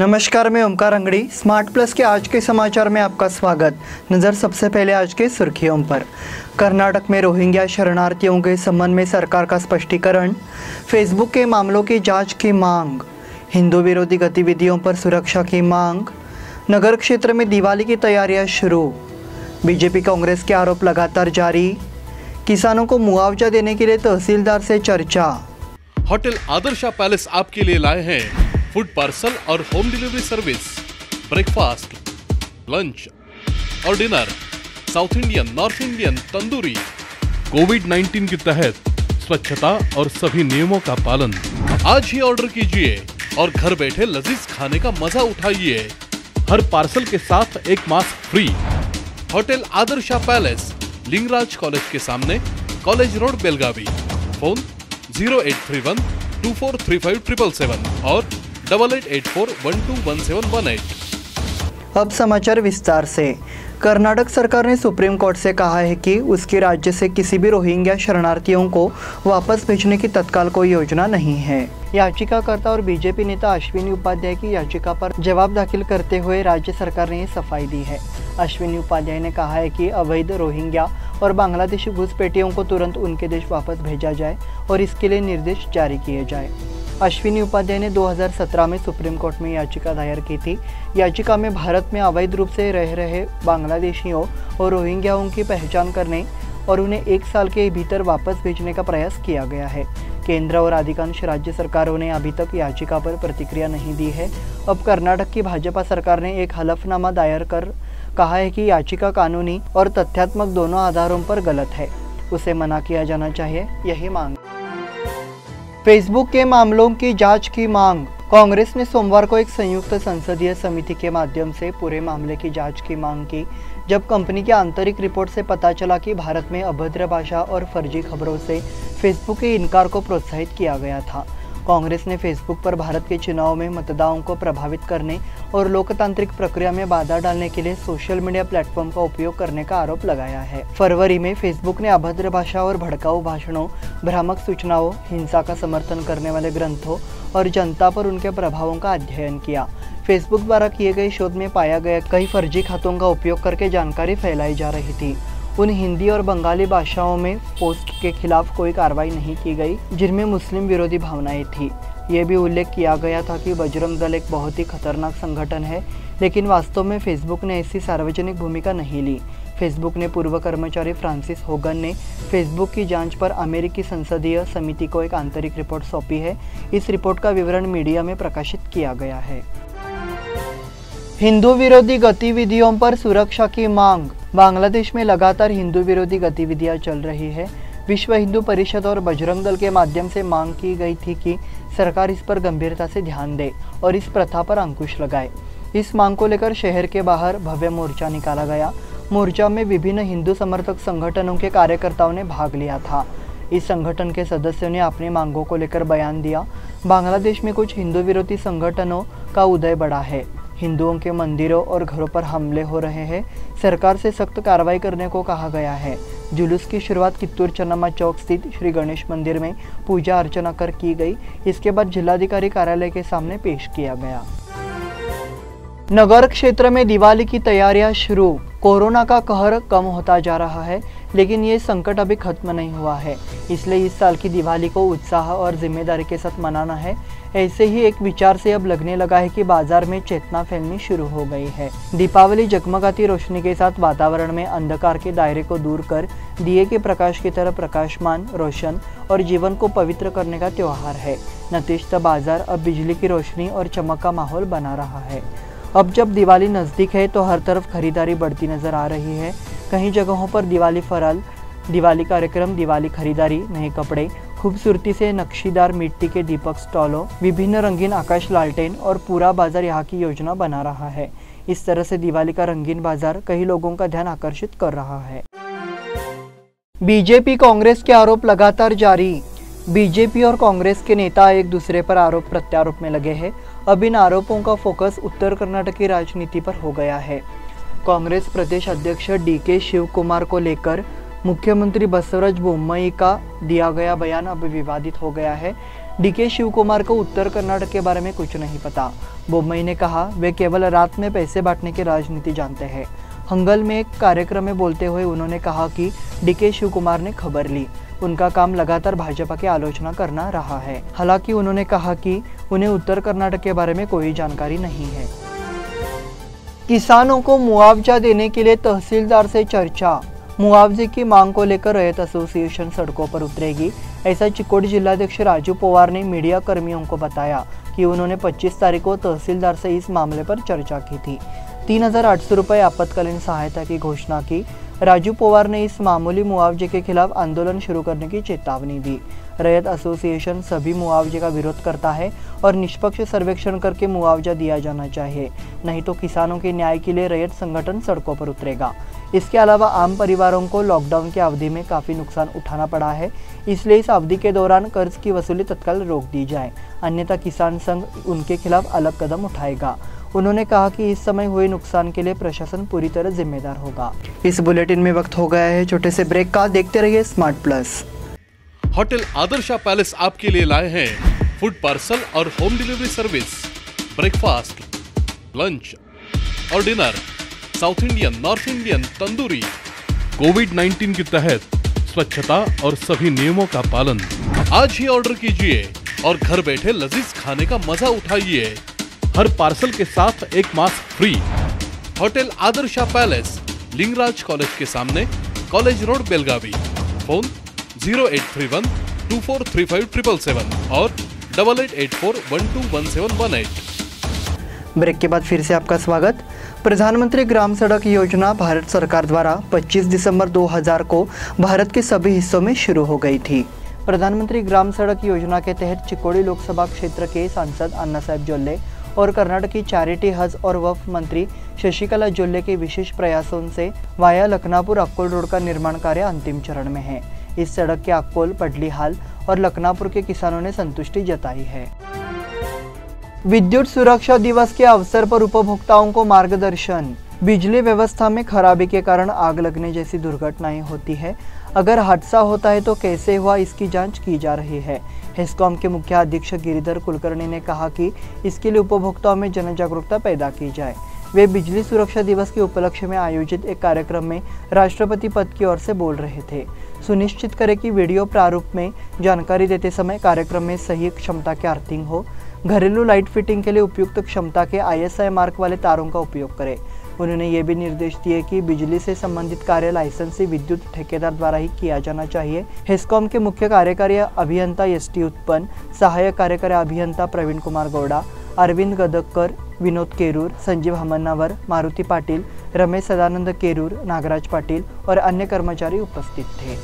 नमस्कार, मैं Omkar Angadi. Smart plus के आज के समाचार में आपका स्वागत। नज़र सबसे पहले आज के सुर्खियों पर। कर्नाटक में रोहिंग्या शरणार्थियों के संबंध में सरकार का स्पष्टीकरण, फेसबुक के मामलों की जांच की मांग, हिंदू विरोधी गतिविधियों पर सुरक्षा की मांग, नगर क्षेत्र में दिवाली की तैयारियां शुरू, बीजेपी कांग्रेस के आरोप लगातार जारी, किसानों को मुआवजा देने के लिए तहसीलदार से चर्चा। होटल आदर्शा पैलेस आपके लिए लाए हैं फूड पार्सल और home delivery service, breakfast, lunch और dinner, South Indian, North Indian, tandoori. कोविड-19 के तहत स्वच्छता और सभी नियमों का पालन। आज ही ऑर्डर कीजिए और घर बैठे लजीज खाने का मजा उठाइए। हर पार्सल के साथ एक mask free. Hotel Adarsha palace, Lingaraj college के सामने, कॉलेज रोड, बेलगावी। फोन 0831 243577 और 8884121718। अब समाचार विस्तार से। कर्नाटक सरकार ने सुप्रीम कोर्ट से कहा है कि उसके राज्य से किसी भी रोहिंग्या शरणार्थियों को वापस भेजने की तत्काल कोई योजना नहीं है। याचिकाकर्ता और बीजेपी नेता अश्विनी उपाध्याय की याचिका पर जवाब दाखिल करते हुए राज्य सरकार ने ये सफाई दी है। अश्विनी उपाध्याय ने कहा है कि अवैध रोहिंग्या और बांग्लादेशी घुसपैठियों को तुरंत उनके देश वापस भेजा जाए और इसके लिए निर्देश जारी किए जाए। अश्विनी उपाध्याय ने 2017 में सुप्रीम कोर्ट में याचिका दायर की थी। याचिका में भारत में अवैध रूप से रह रहे बांग्लादेशियों और रोहिंग्याओं की पहचान करने और उन्हें 1 साल के भीतर वापस भेजने का प्रयास किया गया है। केंद्र और अधिकांश राज्य सरकारों ने अभी तक याचिका पर प्रतिक्रिया नहीं दी है। अब कर्नाटक की भाजपा सरकार ने एक हलफनामा दायर कर कहा है कि याचिका कानूनी और तथ्यात्मक दोनों आधारों पर गलत है, उसे मना किया जाना चाहिए, यही मांग। फेसबुक के मामलों की जांच की मांग। कांग्रेस ने सोमवार को एक संयुक्त संसदीय समिति के माध्यम से पूरे मामले की जांच की मांग की, जब कंपनी की आंतरिक रिपोर्ट से पता चला कि भारत में अभद्र भाषा और फर्जी खबरों से फेसबुक के इनकार को प्रोत्साहित किया गया था। कांग्रेस ने फेसबुक पर भारत के चुनाव में मतदाताओं को प्रभावित करने और लोकतांत्रिक प्रक्रिया में बाधा डालने के लिए सोशल मीडिया प्लेटफॉर्म का उपयोग करने का आरोप लगाया है। फरवरी में फेसबुक ने अभद्र भाषा और भड़काऊ भाषणों, भ्रामक सूचनाओं, हिंसा का समर्थन करने वाले ग्रंथों और जनता पर उनके प्रभावों का अध्ययन किया। फेसबुक द्वारा किए गए शोध में पाया गया कई फर्जी खातों का उपयोग करके जानकारी फैलाई जा रही थी। उन हिंदी और बंगाली भाषाओं में पोस्ट के खिलाफ कोई कार्रवाई नहीं की गई जिनमें मुस्लिम विरोधी भावनाएं थी। ये भी उल्लेख किया गया था कि बजरंग दल एक बहुत ही खतरनाक संगठन है, लेकिन वास्तव में फेसबुक ने ऐसी सार्वजनिक भूमिका नहीं ली। फेसबुक ने पूर्व कर्मचारी फ्रांसिस होगन ने फेसबुक की जांच पर अमेरिकी संसदीय समिति को एक आंतरिक रिपोर्ट सौंपी है। इस रिपोर्ट का विवरण मीडिया में प्रकाशित किया गया है। हिंदू विरोधी गतिविधियों पर सुरक्षा की मांग। बांग्लादेश में लगातार हिंदू विरोधी गतिविधियां चल रही है। विश्व हिंदू परिषद और बजरंग दल के माध्यम से मांग की गई थी कि सरकार इस पर गंभीरता से ध्यान दे और इस प्रथा पर अंकुश लगाए। इस मांग को लेकर शहर के बाहर भव्य मोर्चा निकाला गया। मोर्चा में विभिन्न हिंदू समर्थक संगठनों के कार्यकर्ताओं ने भाग लिया था। इस संगठन के सदस्यों ने अपनी मांगों को लेकर बयान दिया। बांग्लादेश में कुछ हिंदू विरोधी संगठनों का उदय बढ़ा है। हिंदुओं के मंदिरों और घरों पर हमले हो रहे हैं। सरकार से सख्त कार्रवाई करने को कहा गया है। जुलूस की शुरुआत कित्तूर चन्नम्मा चौक स्थित श्री गणेश मंदिर में पूजा अर्चना कर की गई। इसके बाद जिलाधिकारी कार्यालय के सामने पेश किया गया। नगर क्षेत्र में दिवाली की तैयारियां शुरू। कोरोना का कहर कम होता जा रहा है, लेकिन ये संकट अभी खत्म नहीं हुआ है। इसलिए इस साल की दिवाली को उत्साह और जिम्मेदारी के साथ मनाना है। ऐसे ही एक विचार से अब लगने लगा है कि बाजार में चेतना फैलनी शुरू हो गई है। दीपावली जगमगाती रोशनी के साथ वातावरण में अंधकार के दायरे को दूर कर दिए के प्रकाश की तरह प्रकाशमान, रोशन और जीवन को पवित्र करने का त्योहार है। नतीजतः बाजार अब बिजली की रोशनी और चमक का माहौल बना रहा है। अब जब दिवाली नज़दीक है तो हर तरफ खरीदारी बढ़ती नजर आ रही है। कई जगहों पर दिवाली फराल, दिवाली कार्यक्रम, दिवाली खरीदारी, नए कपड़े, खूबसूरती से नक्शीदार मिट्टी के दीपक स्टॉलों, विभिन्न रंगीन आकाश लालटेन और पूरा बाजार यहाँ की योजना बना रहा है। इस तरह से दिवाली का रंगीन बाजार कई लोगों का ध्यान आकर्षित कर रहा है। बीजेपी कांग्रेस के आरोप लगातार जारी। बीजेपी और कांग्रेस के नेता एक दूसरे पर आरोप प्रत्यारोप में लगे हैं। अब इन आरोपों का फोकस उत्तर कर्नाटक की राजनीति पर हो गया है। कांग्रेस प्रदेश अध्यक्ष DK शिवकुमार को लेकर मुख्यमंत्री बसवराज बोम्मई का दिया गया बयान अब विवादित हो गया है। डीके शिवकुमार को उत्तर कर्नाटक के बारे में कुछ नहीं पता। बोम्मई ने कहा वे केवल रात में पैसे बांटने की राजनीति जानते हैं। हंगल में एक कार्यक्रम में बोलते हुए उन्होंने कहा कि डीके शिवकुमार ने खबर ली, उनका काम लगातार भाजपा की आलोचना करना रहा है। हालांकि उन्होंने कहा कि उन्हें उत्तर कर्नाटक के बारे में कोई जानकारी नहीं है। किसानों को मुआवजा देने के लिए तहसीलदार से चर्चा। मुआवजे की मांग को लेकर रैयत एसोसिएशन सड़कों पर उतरेगी, ऐसा चिकोड़ी जिलाध्यक्ष राजू पवार ने मीडिया कर्मियों को बताया कि उन्होंने 25 तारीख को तहसीलदार से इस मामले पर चर्चा की थी। 3,800 रुपये आपातकालीन सहायता की घोषणा की। राजू पवार ने इस मामूली मुआवजे के खिलाफ आंदोलन शुरू करने की चेतावनी दी। रैयत एसोसिएशन सभी मुआवजे का विरोध करता है और निष्पक्ष सर्वेक्षण करके मुआवजा दिया जाना चाहिए, नहीं तो किसानों के न्याय के लिए रैयत संगठन सड़कों पर उतरेगा। इसके अलावा आम परिवारों को लॉकडाउन की अवधि में काफ़ी नुकसान उठाना पड़ा है, इसलिए इस अवधि के दौरान कर्ज की वसूली तत्काल रोक दी जाए, अन्यथा किसान संघ उनके खिलाफ अलग कदम उठाएगा। उन्होंने कहा कि इस समय हुए नुकसान के लिए प्रशासन पूरी तरह जिम्मेदार होगा। इस बुलेटिन में वक्त हो गया है छोटे से ब्रेक का, देखते रहिए smart plus. Hotel Adarsha palace आपके लिए लाए हैं फूड पार्सल और home delivery service, breakfast, lunch और dinner, South Indian, North Indian, tandoori. कोविड-19 के तहत स्वच्छता और सभी नियमों का पालन। आज ही ऑर्डर कीजिए और घर बैठे लजीज खाने का मजा उठाइए। हर पार्सल के साथ एक mask free. Hotel Adarsha palace, Lingaraj college के सामने, कॉलेज रोड, बेलगावी। फोन 0831 243577 और 8884121718। ब्रेक के बाद फिर से आपका स्वागत। प्रधानमंत्री ग्राम सड़क योजना भारत सरकार द्वारा 25 दिसंबर 2000 को भारत के सभी हिस्सों में शुरू हो गई थी। प्रधानमंत्री ग्राम सड़क योजना के तहत चिकोड़ी लोकसभा क्षेत्र के सांसद अन्ना साहेब जोल्ले और कर्नाटक की चैरिटी, हज और वक्फ मंत्री शशिकला जोल्ले के विशेष प्रयासों से वाया लखनापुर अक्कोल रोड का निर्माण कार्य अंतिम चरण में है। इस सड़क के अक्कोल, पडलीहाल और लखनापुर के किसानों ने संतुष्टि जताई है। विद्युत सुरक्षा दिवस के अवसर पर उपभोक्ताओं को मार्गदर्शन। बिजली व्यवस्था में खराबी के कारण आग लगने जैसी दुर्घटनाएं होती है। अगर हादसा होता है तो कैसे हुआ, इसकी जांच की जा रही है। हेस्कॉम के मुख्य अधीक्षक गिरिधर कुलकर्णी ने कहा कि इसके लिए उपभोक्ताओं में जन जागरूकता पैदा की जाए। वे बिजली सुरक्षा दिवस के उपलक्ष्य में आयोजित एक कार्यक्रम में राष्ट्रपति पद की ओर से बोल रहे थे। सुनिश्चित करें कि वीडियो प्रारूप में जानकारी देते समय कार्यक्रम में सही क्षमता की अर्थिंग हो। घरेलू लाइट फिटिंग के लिए उपयुक्त क्षमता के ISI मार्क वाले तारों का उपयोग करें। उन्होंने ये भी निर्देश दिए कि बिजली से संबंधित कार्य लाइसेंसी विद्युत ठेकेदार द्वारा ही किया जाना चाहिए। हेस्कॉम के मुख्य कार्यकारी अभियंता ST उत्पन्न, सहायक कार्यकारी अभियंता प्रवीण कुमार गौड़ा, अरविंद गदक्कर, विनोद केरूर, संजीव हमन्नावर, मारुति पाटिल, रमेश सदानंद केरूर, नागराज पाटिल और अन्य कर्मचारी उपस्थित थे।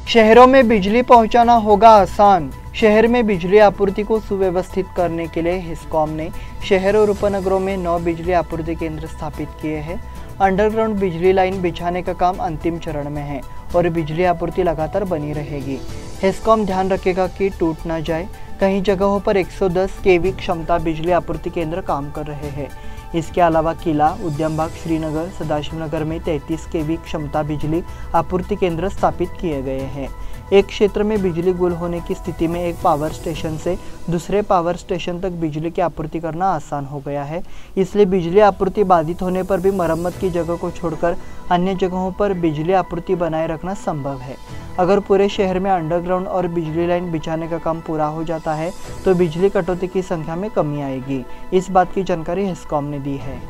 शहरों में बिजली पहुंचाना होगा आसान। शहर में बिजली आपूर्ति को सुव्यवस्थित करने के लिए हेस्कॉम ने शहर और उपनगरों में 9 बिजली आपूर्ति केंद्र स्थापित किए हैं। अंडरग्राउंड बिजली लाइन बिछाने का काम अंतिम चरण में है और बिजली आपूर्ति लगातार बनी रहेगी। हेस्कॉम ध्यान रखेगा कि टूट न जाए। कई जगहों पर 110 kV क्षमता बिजली आपूर्ति केंद्र काम कर रहे हैं। इसके अलावा किला, उद्यमबाग, श्रीनगर, सदाशिव नगर में 33 kV क्षमता बिजली आपूर्ति केंद्र स्थापित किए गए हैं। एक क्षेत्र में बिजली गुल होने की स्थिति में एक पावर स्टेशन से दूसरे पावर स्टेशन तक बिजली की आपूर्ति करना आसान हो गया है। इसलिए बिजली आपूर्ति बाधित होने पर भी मरम्मत की जगह को छोड़कर अन्य जगहों पर बिजली आपूर्ति बनाए रखना संभव है। अगर पूरे शहर में अंडरग्राउंड और बिजली लाइन बिछाने का काम पूरा हो जाता है तो बिजली कटौती की संख्या में कमी आएगी। इस बात की जानकारी हेस्कॉम ने दी है।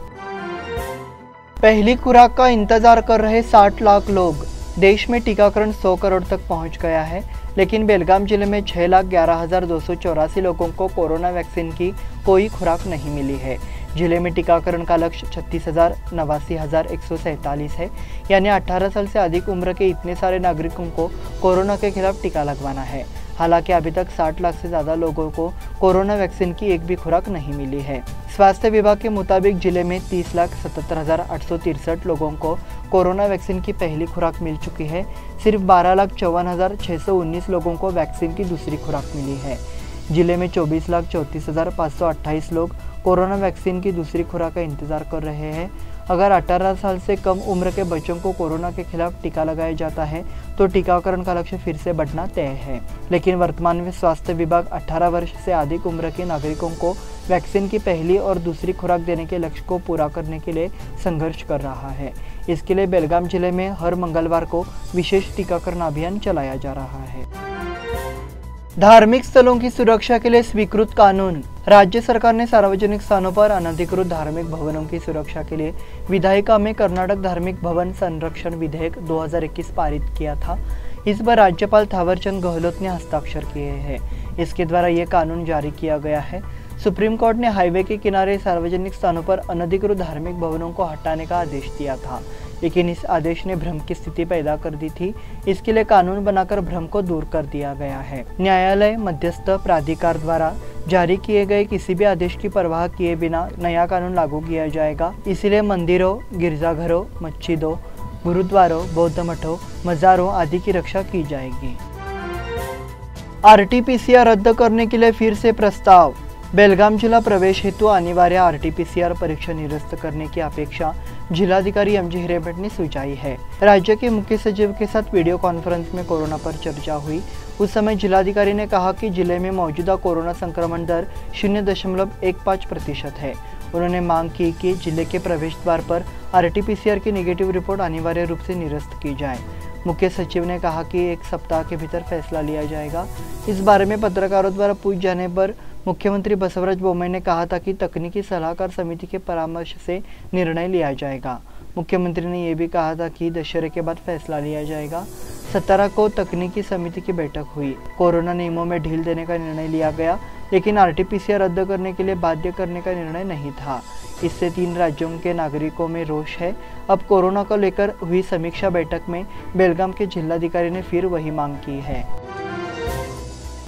पहली खुराक का इंतजार कर रहे 60 लाख लोग। देश में टीकाकरण 100 करोड़ तक पहुंच गया है, लेकिन बेलगाम जिले में 6,11,284 लोगों को कोरोना वैक्सीन की कोई खुराक नहीं मिली है। जिले में टीकाकरण का लक्ष्य 36,89,147 है, यानी 18 साल से अधिक उम्र के इतने सारे नागरिकों को कोरोना के खिलाफ टीका लगवाना है। हालांकि अभी तक 60 लाख से ज़्यादा लोगों को कोरोना वैक्सीन की एक भी खुराक नहीं मिली है। स्वास्थ्य विभाग के मुताबिक जिले में 30,77,863 लोगों को कोरोना वैक्सीन की पहली खुराक मिल चुकी है। सिर्फ 12,54,619 लोगों को वैक्सीन की दूसरी खुराक मिली है। जिले में 24,34,528 लोग कोरोना वैक्सीन की दूसरी खुराक का इंतजार कर रहे हैं। अगर 18 साल से कम उम्र के बच्चों को कोरोना के खिलाफ टीका लगाया जाता है तो टीकाकरण का लक्ष्य फिर से बढ़ना तय है। लेकिन वर्तमान में स्वास्थ्य विभाग 18 वर्ष से अधिक उम्र के नागरिकों को वैक्सीन की पहली और दूसरी खुराक देने के लक्ष्य को पूरा करने के लिए संघर्ष कर रहा है। इसके लिए बेलगाम जिले में हर मंगलवार को विशेष टीकाकरण अभियान चलाया जा रहा है। धार्मिक स्थलों की सुरक्षा के लिए स्वीकृत कानून। राज्य सरकार ने सार्वजनिक स्थानों पर अनधिकृत धार्मिक भवनों की सुरक्षा के लिए विधायिका में कर्नाटक धार्मिक भवन संरक्षण विधेयक 2021 पारित किया था। इस पर राज्यपाल थावरचंद गहलोत ने हस्ताक्षर किए हैं। इसके द्वारा यह कानून जारी किया गया है। सुप्रीम कोर्ट ने हाईवे के किनारे सार्वजनिक स्थानों पर अनधिकृत धार्मिक भवनों को हटाने का आदेश दिया था, लेकिन इस आदेश ने भ्रम की स्थिति पैदा कर दी थी। इसके लिए कानून बनाकर भ्रम को दूर कर दिया गया है। न्यायालय मध्यस्थ प्राधिकार द्वारा जारी किए गए किसी भी आदेश की परवाह किए बिना नया कानून लागू किया जाएगा। इसीलिए मंदिरों, गिरजाघरों, मस्जिदों, गुरुद्वारों, बौद्ध मठों, मज़ारों आदि की रक्षा की जाएगी। RT-PCR रद्द करने के लिए फिर से प्रस्ताव। बेलगाम जिला प्रवेश हेतु अनिवार्य RT-PCR परीक्षा निरस्त करने की अपेक्षा जिलाधिकारी MG हिरेमठ ने सुझाई है। राज्य के मुख्य सचिव के साथ वीडियो कॉन्फ्रेंस में कोरोना पर चर्चा हुई। उस समय जिलाधिकारी ने कहा कि जिले में मौजूदा कोरोना संक्रमण दर 0.15% है। उन्होंने मांग की कि जिले के प्रवेश द्वार पर RT-PCR की नेगेटिव रिपोर्ट अनिवार्य रूप से निरस्त की जाए। मुख्य सचिव ने कहा कि 1 सप्ताह के भीतर फैसला लिया जाएगा। इस बारे में पत्रकारों द्वारा पूछ जाने पर मुख्यमंत्री बसवराज बोम्मई ने कहा था कि तकनीकी सलाहकार समिति के परामर्श से निर्णय लिया जाएगा। मुख्यमंत्री ने यह भी कहा था कि दशहरे के बाद फैसला लिया जाएगा। 17 को तकनीकी समिति की बैठक हुई। कोरोना नियमों में ढील देने का निर्णय लिया गया, लेकिन RT-PCR रद्द करने के लिए बाध्य करने का निर्णय नहीं था। इससे 3 राज्यों के नागरिकों में रोष है। अब कोरोना को लेकर हुई समीक्षा बैठक में बेलगाम के जिलाधिकारी ने फिर वही मांग की है।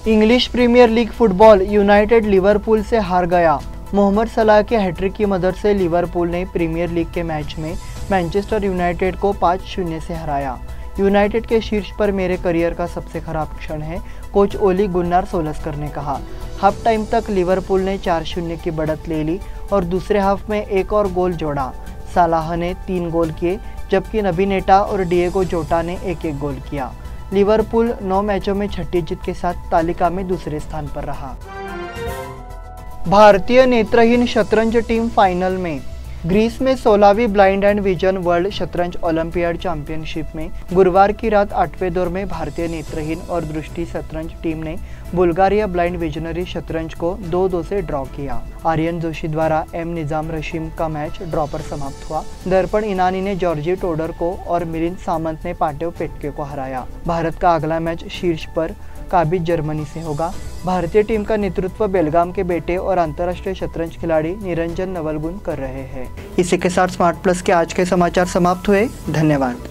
English Premier League football, United Liverpool से हार गया। मोहम्मद सलाह के हैट्रिक की मदद से लिवरपूल ने प्रीमियर लीग के मैच में मैनचेस्टर यूनाइटेड को 5-0 से हराया। यूनाइटेड के शीर्ष पर मेरे करियर का सबसे खराब क्षण है, कोच ओली गुन्नार सोलस्कर ने कहा। हाफ टाइम तक लिवरपूल ने 4-0 की बढ़त ले ली और दूसरे हाफ में एक और गोल जोड़ा। सालाह ने 3 गोल किए, जबकि नबी नेटा और डिएगो जोटा ने 1-1 गोल किया। लिवरपूल 9 मैचों में 6ठी जीत के साथ तालिका में दूसरे स्थान पर रहा। भारतीय नेत्रहीन शतरंज टीम फाइनल में। ग्रीस में 16वीं ब्लाइंड एंड विजन वर्ल्ड शतरंज ओलंपियाड चैंपियनशिप में गुरुवार की रात 8वें दौर में भारतीय नेत्रहीन और दृष्टि शतरंज टीम ने बुल्गारिया ब्लाइंड विजनरी शतरंज को 2-2 से ड्रॉ किया। आर्यन जोशी द्वारा एम निजाम रशीम का मैच ड्रॉ पर समाप्त हुआ। दर्पण इनानी ने जॉर्जी टोडर को और मिलिंद सामंत ने पांडेव पेटके को हराया। भारत का अगला मैच शीर्ष पर काबिज जर्मनी से होगा। भारतीय टीम का नेतृत्व बेलगाम के बेटे और अंतर्राष्ट्रीय शतरंज खिलाड़ी निरंजन नवलगुन कर रहे हैं। इसी के साथ स्मार्ट प्लस के आज के समाचार समाप्त हुए। धन्यवाद।